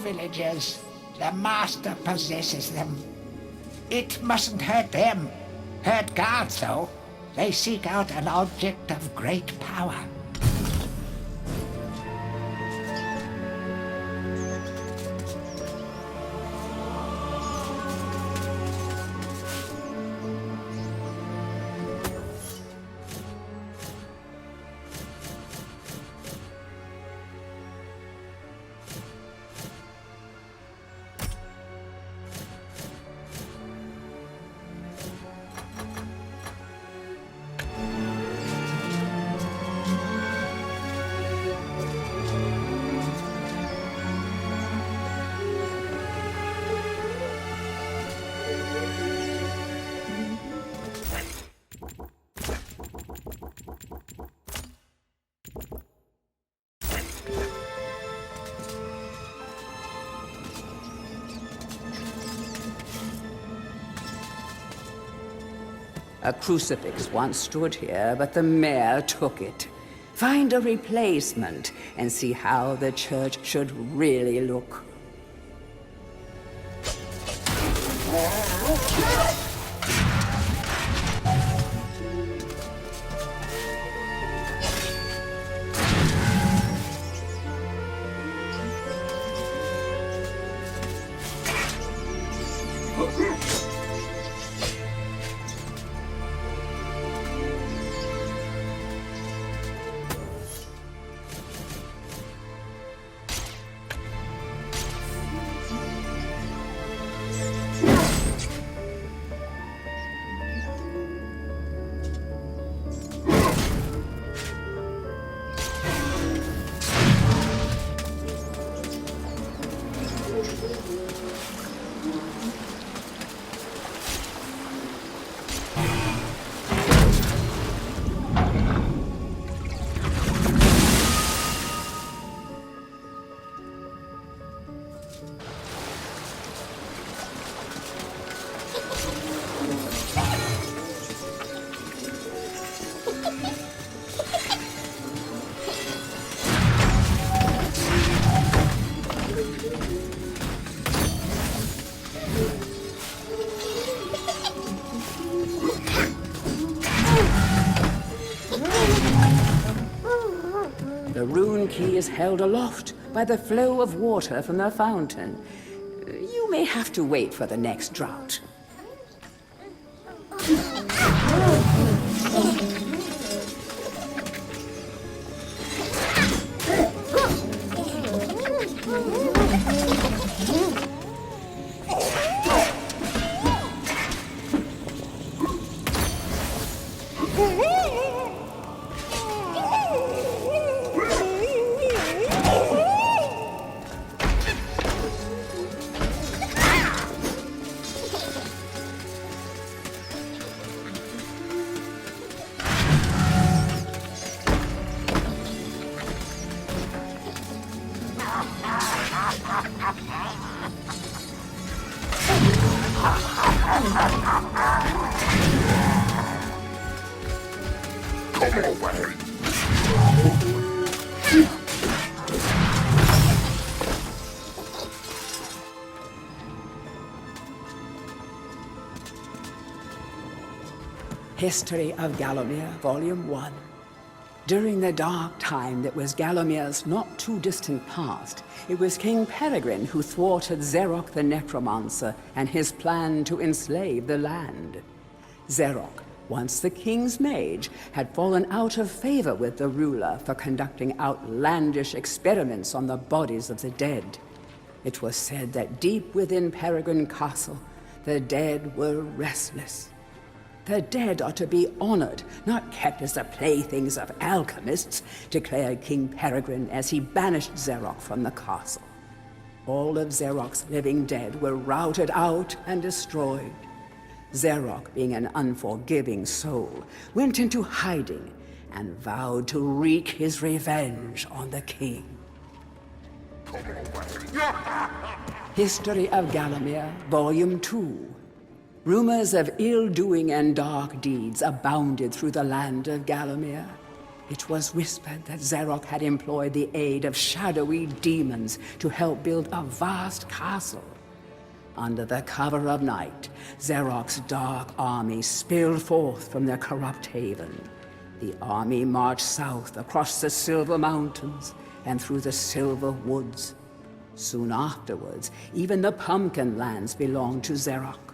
villagers. The Master possesses them. It mustn't hurt them. Hurt guards, though. They seek out an object of great power. A crucifix once stood here, but the mayor took it. Find a replacement and see how the church should really look. The rune key is held aloft by the flow of water from the fountain. You may have to wait for the next drought. History of Gallowmere, Volume 1. During the dark time that was Gallowmere's not too distant past, it was King Peregrine who thwarted Zarok the Necromancer and his plan to enslave the land. Zarok, once the king's mage, had fallen out of favor with the ruler for conducting outlandish experiments on the bodies of the dead. It was said that deep within Peregrine Castle, the dead were restless. The dead are to be honored, not kept as the playthings of alchemists, declared King Peregrine as he banished Zarok from the castle. All of Zarok's living dead were routed out and destroyed. Zarok, being an unforgiving soul, went into hiding and vowed to wreak his revenge on the king. History of Gallowmere, Volume 2. Rumors of ill-doing and dark deeds abounded through the land of Gallowmere. It was whispered that Zarok had employed the aid of shadowy demons to help build a vast castle. Under the cover of night, Zarok's dark army spilled forth from their corrupt haven. The army marched south across the Silver Mountains and through the Silver Woods. Soon afterwards, even the Pumpkin Lands belonged to Zarok.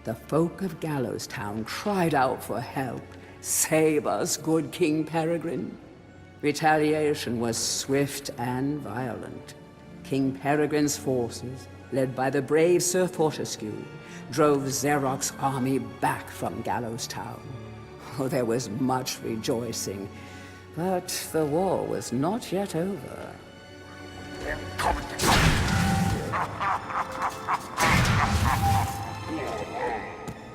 The folk of Gallows Town cried out for help. "Save us, good King Peregrine." Retaliation was swift and violent. King Peregrine's forces, led by the brave Sir Fortesque, drove Zarok's army back from Gallows Town. Oh, there was much rejoicing, but the war was not yet over.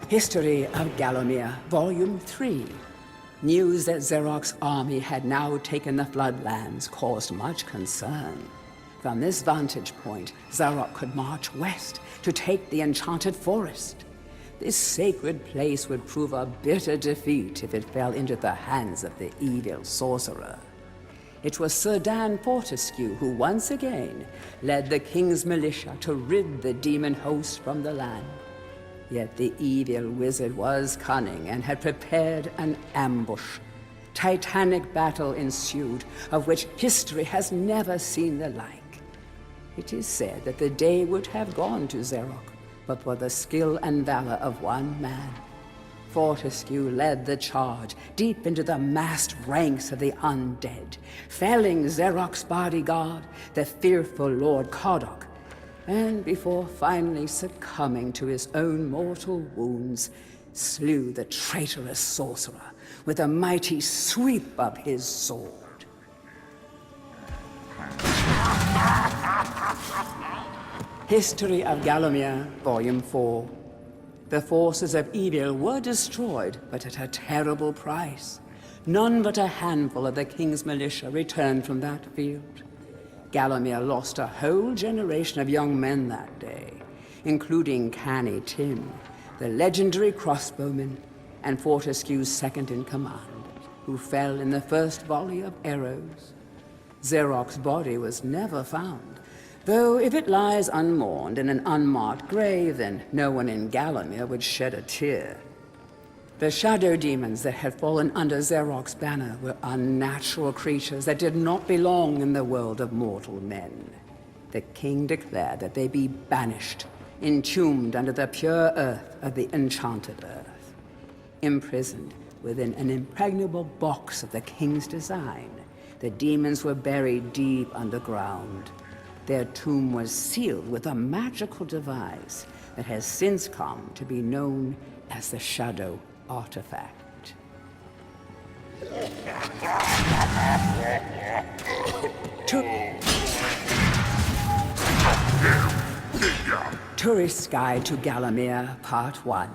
History of Gallowmere, Volume 3. News that Zarok's army had now taken the Floodlands caused much concern. From this vantage point, Zarok could march west to take the Enchanted Forest. This sacred place would prove a bitter defeat if it fell into the hands of the evil sorcerer. It was Sir Daniel Fortesque who once again led the king's militia to rid the demon host from the land. Yet the evil wizard was cunning and had prepared an ambush. Titanic battle ensued, of which history has never seen the like. It is said that the day would have gone to Zarok, but for the skill and valor of one man. Fortesque led the charge deep into the massed ranks of the undead, felling Zarok's bodyguard, the fearful Lord Kodok, and before finally succumbing to his own mortal wounds, slew the traitorous sorcerer with a mighty sweep of his sword. History of Gallowmere, Volume 4. The forces of evil were destroyed, but at a terrible price. None but a handful of the king's militia returned from that field. Gallowmere lost a whole generation of young men that day, including Canny Tim, the legendary crossbowman, and Fortescue's second-in-command, who fell in the first volley of arrows. Zarok's body was never found, though if it lies unmourned in an unmarked grave, then no one in Gallowmere would shed a tear. The shadow demons that had fallen under Zarok's banner were unnatural creatures that did not belong in the world of mortal men. The king declared that they be banished, entombed under the pure earth of the enchanted earth. Imprisoned within an impregnable box of the king's design, the demons were buried deep underground. Their tomb was sealed with a magical device that has since come to be known as the Shadow Artifact. Tourist's Guide to Gallowmere, Part 1.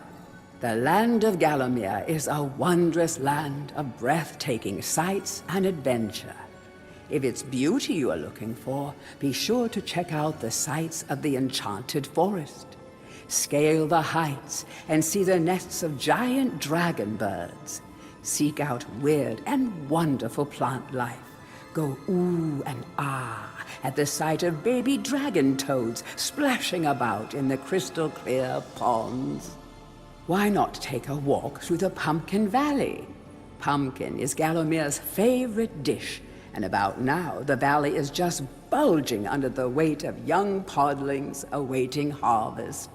The land of Gallowmere is a wondrous land of breathtaking sights and adventure. If it's beauty you are looking for, be sure to check out the sights of the Enchanted Forest. Scale the heights and see the nests of giant dragon birds. Seek out weird and wonderful plant life. Go ooh and ah at the sight of baby dragon toads splashing about in the crystal clear ponds. Why not take a walk through the Pumpkin Valley? Pumpkin is Gallowmere's favorite dish, and about now the valley is just bulging under the weight of young podlings awaiting harvest.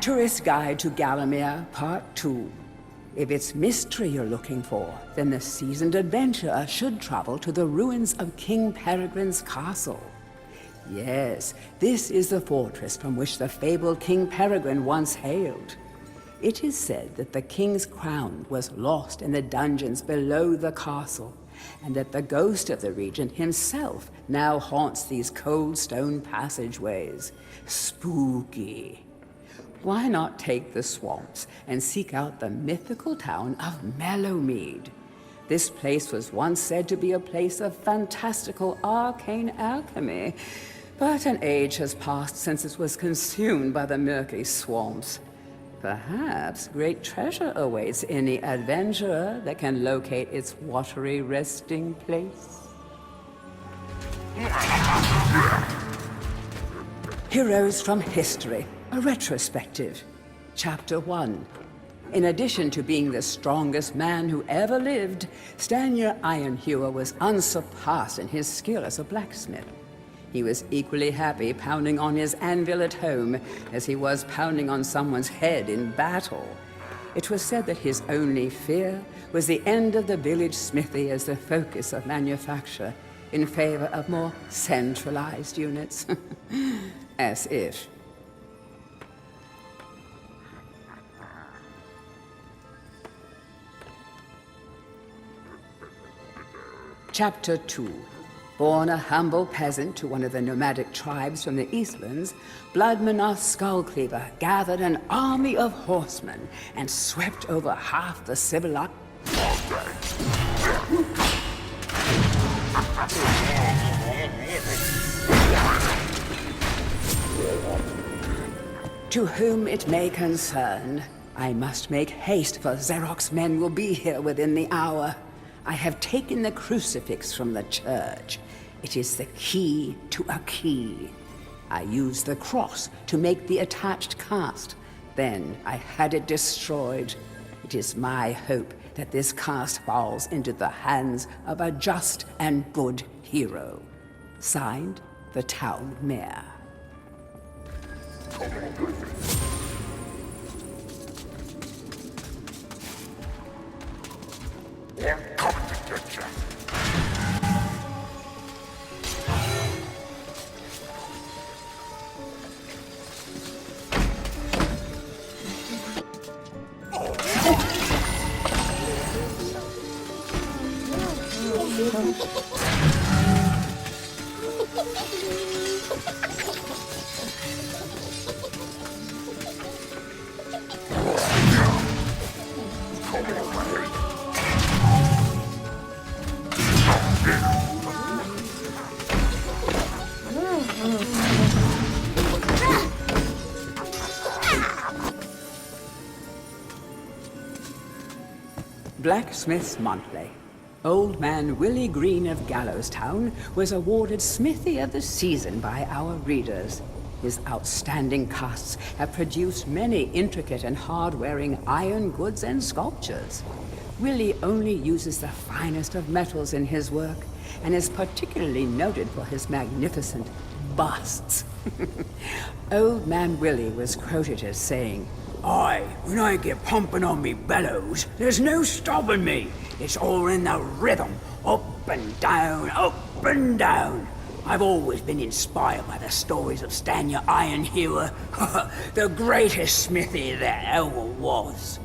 Tourist's Guide to Gallowmere, Part 2. If it's mystery you're looking for, then the seasoned adventurer should travel to the ruins of King Peregrine's castle. Yes, this is the fortress from which the fabled King Peregrine once hailed. It is said that the king's crown was lost in the dungeons below the castle, and that the ghost of the regent himself now haunts these cold stone passageways. Spooky. Why not take the swamps and seek out the mythical town of Mellowmead? This place was once said to be a place of fantastical arcane alchemy, but an age has passed since it was consumed by the murky swamps. Perhaps great treasure awaits any adventurer that can locate its watery resting place. Heroes from History, a retrospective. Chapter 1. In addition to being the strongest man who ever lived, Daniel Ironhewer was unsurpassed in his skill as a blacksmith. He was equally happy pounding on his anvil at home as he was pounding on someone's head in battle. It was said that his only fear was the end of the village smithy as the focus of manufacture in favor of more centralized units. As if. Chapter 2. Born a humble peasant to one of the nomadic tribes from the Eastlands, Bloodmanoth Skullcleaver gathered an army of horsemen and swept over half the civilized... To whom it may concern, I must make haste, for Zarok's men will be here within the hour. I have taken the crucifix from the church. It is the key to a key. I used the cross to make the attached cast. Then I had it destroyed. It is my hope that this cast falls into the hands of a just and good hero. Signed, the town mayor. Blacksmith's Monthly. Old Man Willie Green of Gallowstown was awarded Smithy of the Season by our readers. His outstanding casts have produced many intricate and hard-wearing iron goods and sculptures. Willie only uses the finest of metals in his work, and is particularly noted for his magnificent busts. Old Man Willie was quoted as saying, "Aye, when I get pumping on me bellows, there's no stopping me. It's all in the rhythm, up and down, up and down. I've always been inspired by the stories of Daniel Ironhewer, the greatest smithy there ever was."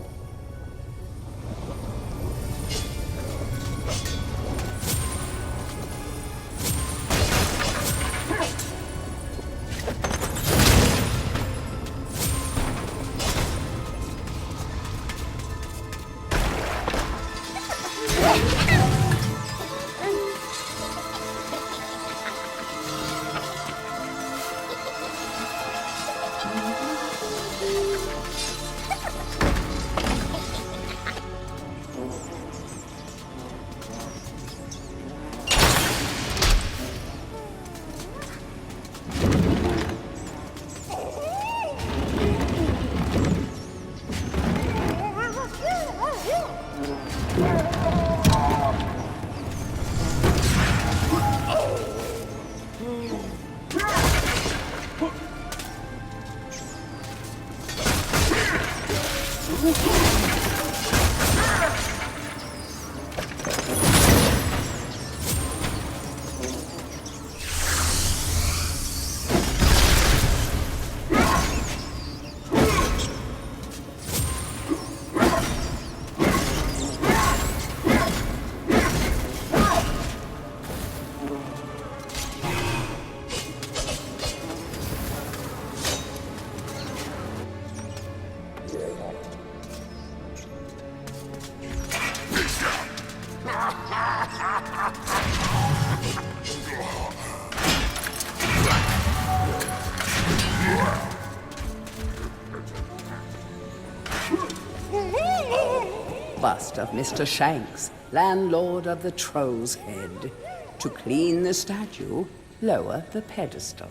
Bust of Mr. Shanks, landlord of the Troll's Head. To clean the statue, lower the pedestal.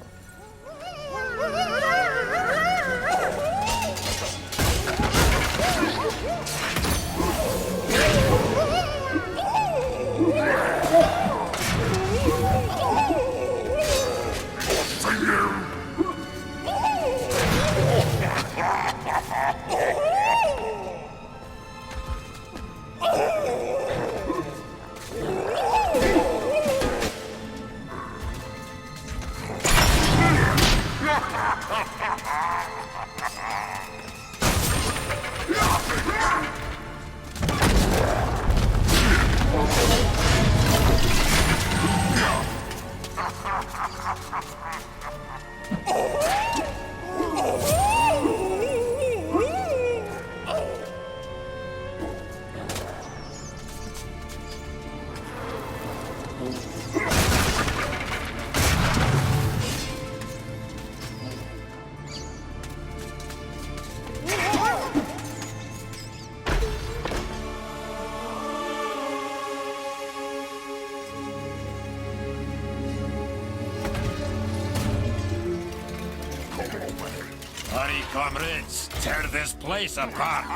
Hurry, comrades, tear this place apart.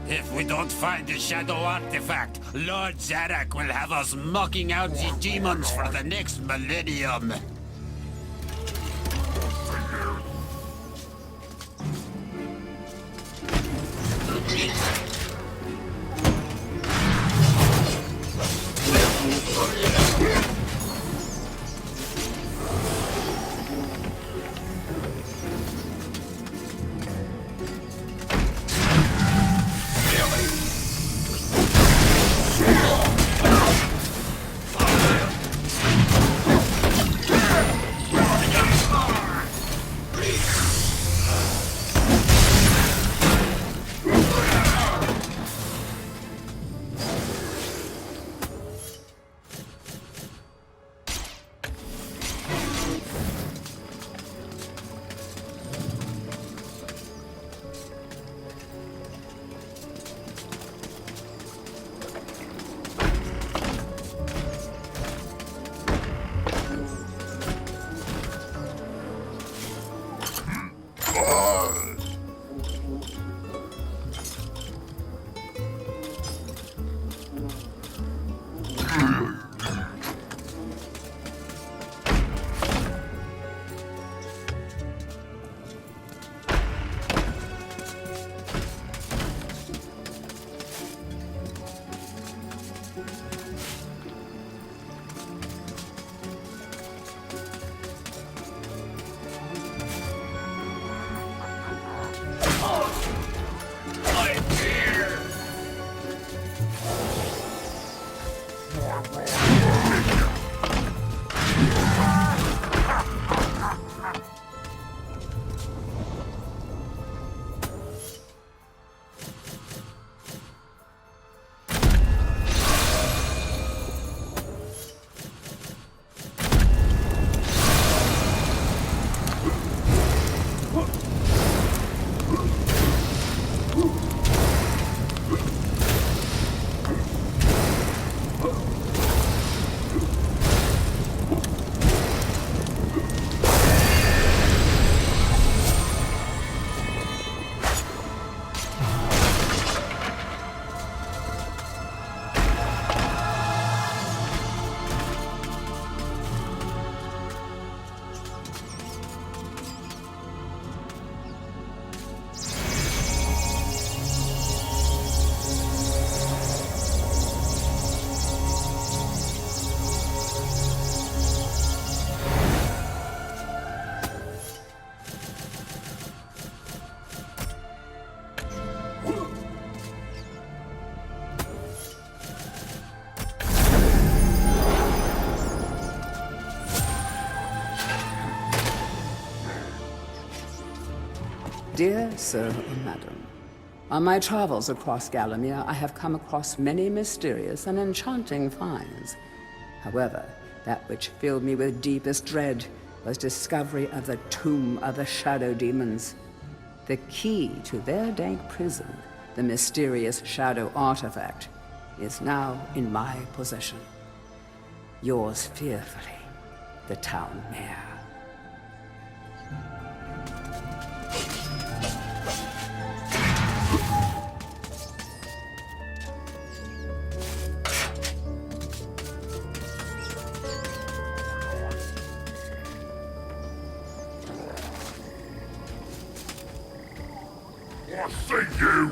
If we don't find the shadow artifact, Lord Zarok will have us mocking out the demons for the next millennium. Dear Sir or Madam, on my travels across Gallowmere, I have come across many mysterious and enchanting finds. However, that which filled me with deepest dread was discovery of the tomb of the shadow demons. The key to their dank prison The mysterious shadow artifact is now in my possession. Yours fearfully, the town mayor. I see you!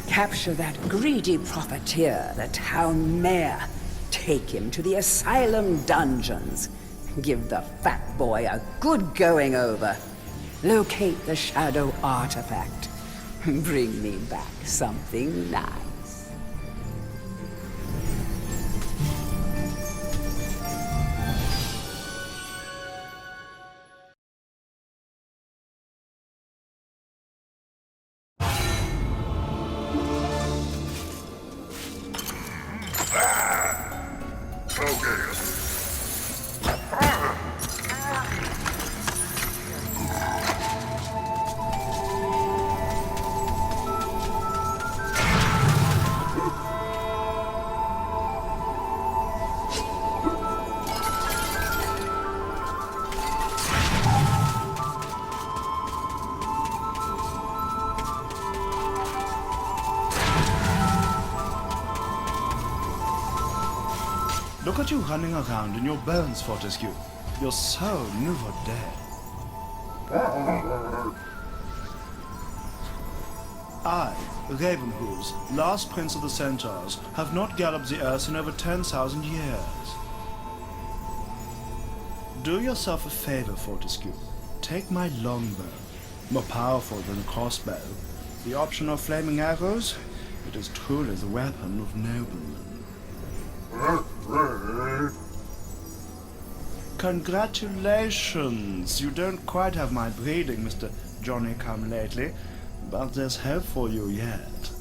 Capture that greedy profiteer, the town mayor. Take him to the asylum dungeons. Give the fat boy a good going over. Locate the shadow artifact. Bring me back something nice. Look at you running around in your bones, Fortesque. You're so nouveau dead. I, Ravenhooves, last prince of the centaurs, have not galloped the earth in over 10,000 years. Do yourself a favor, Fortesque. Take my longbow, more powerful than a crossbow. The option of flaming arrows, it is truly the weapon of noblemen. Congratulations! You don't quite have my breeding, Mr. Johnny-come-lately, but there's hope for you yet.